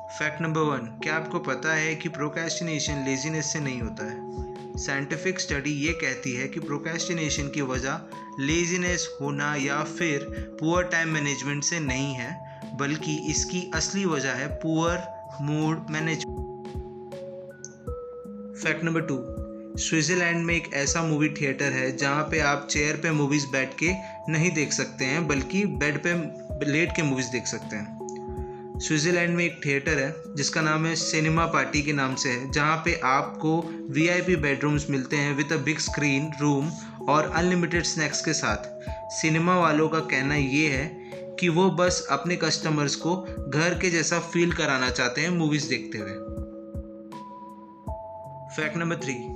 Fact number 1, क्या आपको पता है कि प्रोक्रेस्टिनेशन लेजीनेस से नहीं होता है? साइंटिफिक स्टडी ये कहती है कि प्रोक्रेस्टिनेशन की वजह लेजीनेस होना या फिर पुअर टाइम मैनेजमेंट से नहीं है, बल्कि इसकी असली वजह है poor mood management. Fact number 2, Switzerland में एक ऐसा मूवी थिएटर है जहाँ पे आप चेयर पे मूवीज़ बैठ के नहीं देख सकते हैं, बल्कि बेड पे लेट के मूवीज़ देख सकते हैं। स्विट्ज़रलैंड में एक थिएटर है जिसका नाम है सिनेमा पार्टी के नाम से है, जहाँ पे आपको वीआईपी बेडरूम्स मिलते हैं with a big screen room और अनलिमिटेड स्नैक्स के साथ। सिनेमा वालों का कहना ये है कि वो बस अपने कस्टमर्स को घर के जैसा फील कराना चाहते हैं मूवीज़ देखते हुए। फैक्ट नंबर 3,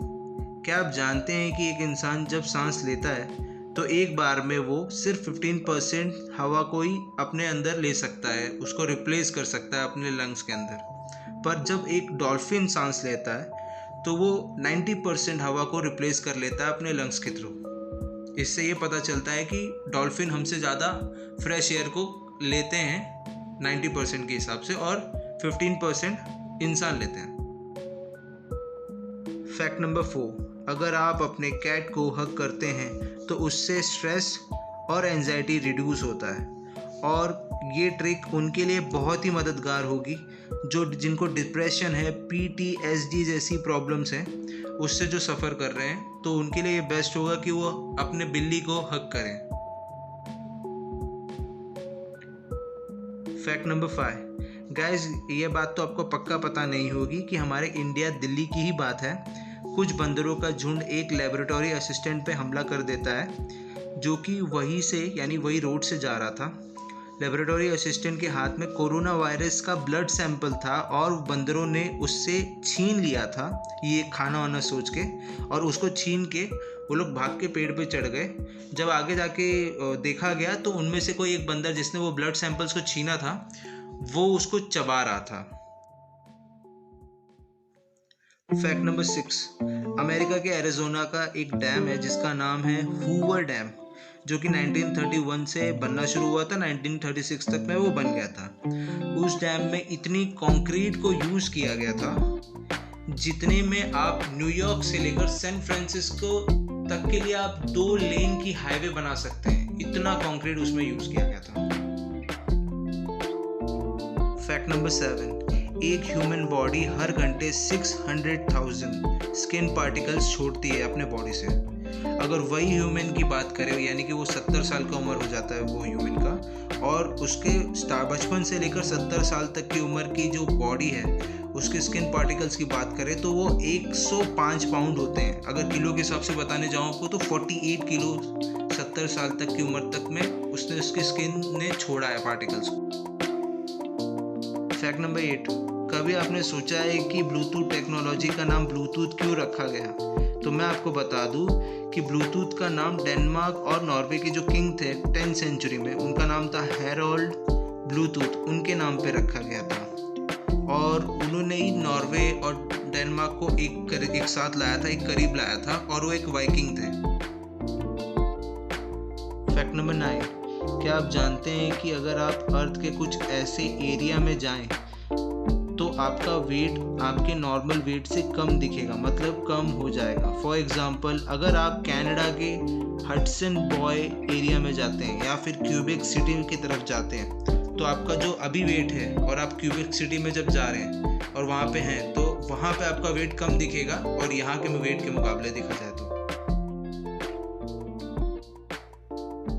क्या आप जानते हैं कि एक इंसान जब सांस लेता है तो एक बार में वो सिर्फ 15% हवा को ही अपने अंदर ले सकता है, उसको रिप्लेस कर सकता है अपने लंग्स के अंदर। पर जब एक डॉल्फिन सांस लेता है तो वो 90% हवा को रिप्लेस कर लेता है अपने लंग्स के थ्रू। इससे ये पता चलता है कि डॉल्फिन हमसे ज़्यादा फ्रेश एयर को लेते हैं 90% के हिसाब से, और 15% इंसान लेते हैं। फैक्ट नंबर 4, अगर आप अपने कैट को हग करते हैं तो उससे स्ट्रेस और एंजाइटी रिड्यूस होता है, और ये ट्रिक उनके लिए बहुत ही मददगार होगी जिनको डिप्रेशन है, PTSD जैसी प्रॉब्लम्स हैं, उससे जो सफ़र कर रहे हैं, तो उनके लिए ये बेस्ट होगा कि वो अपने बिल्ली को हग करें। फैक्ट नंबर 5, गाइज ये बात तो आपको पक्का पता नहीं होगी कि हमारे इंडिया दिल्ली की ही बात है। कुछ बंदरों का झुंड एक लेबोरेटरी असिस्टेंट पे हमला कर देता है, जो कि वही रोड से जा रहा था। लेबोरेटरी असिस्टेंट के हाथ में कोरोना वायरस का ब्लड सैंपल था और बंदरों ने उससे छीन लिया था ये खाना वाना सोच के, और उसको छीन के वो लोग भाग के पेड़ पे चढ़ गए। जब आगे जाके देखा गया तो उनमें से कोई एक बंदर जिसने वो ब्लड सैंपल्स को छीना था वो उसको चबा रहा था। फैक्ट नंबर 6, अमेरिका के एरिज़ोना का एक डैम है जिसका नाम है हूवर डैम, जो कि 1931 से बनना शुरू हुआ था, 1936 तक में वो बन गया था। उस डैम में इतनी कंक्रीट को यूज़ किया गया था जितने में आप न्यूयॉर्क से लेकर सैन फ्रांसिस्को तक के लिए आप 2 लेन की हाईवे बना सकते हैं, इतना कंक्रीट उसमें यूज़ किया गया था। फैक्ट नंबर 7, एक ह्यूमन बॉडी हर घंटे 600,000 स्किन पार्टिकल्स छोड़ती है अपने बॉडी से। अगर वही ह्यूमन की बात करें, यानी कि वो 70 साल का उम्र हो जाता है वो ह्यूमन का, और उसके बचपन से लेकर 70 साल तक की उम्र की जो बॉडी है उसके स्किन पार्टिकल्स की बात करें तो वो 105 पाउंड होते हैं। अगर किलो के हिसाब से बताने जाऊँ आपको तो 48 किलो 70 साल तक की उम्र तक में उसकी स्किन ने छोड़ा है पार्टिकल्स को। फैक्ट नंबर 8, कभी आपने सोचा है कि ब्लूटूथ टेक्नोलॉजी का नाम ब्लूटूथ क्यों रखा गया? तो मैं आपको बता दूं कि ब्लूटूथ का नाम डेनमार्क और नॉर्वे के जो किंग थे 10th सेंचुरी में, उनका नाम था हैरोल्ड ब्लूटूथ, उनके नाम पे रखा गया था, और उन्होंने ही नॉर्वे और डेनमार्क को एक साथ लाया था, एक करीब लाया था, और वो एक वाइकिंग थे। फैक्ट नंबर 9, क्या आप जानते हैं कि अगर आप अर्थ के कुछ ऐसे एरिया में जाएं तो आपका वेट आपके नॉर्मल वेट से कम दिखेगा, मतलब कम हो जाएगा। फॉर एग्जांपल, अगर आप कनाडा के हडसन बॉय एरिया में जाते हैं या फिर क्यूबेक सिटी की तरफ जाते हैं तो आपका जो अभी वेट है, और आप क्यूबेक सिटी में जब जा रहे हैं और वहाँ पे हैं तो वहाँ पे आपका वेट कम दिखेगा और यहाँ के वेट के मुकाबले देखा जाए तो।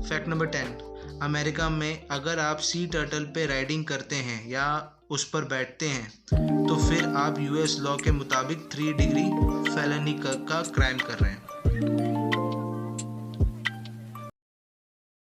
फैक्ट नंबर 10, अमेरिका में अगर आप सी टर्टल पे राइडिंग करते हैं या उस पर बैठते हैं तो फिर आप US लॉ के मुताबिक 3 डिग्री फेलनी का क्राइम कर रहे हैं।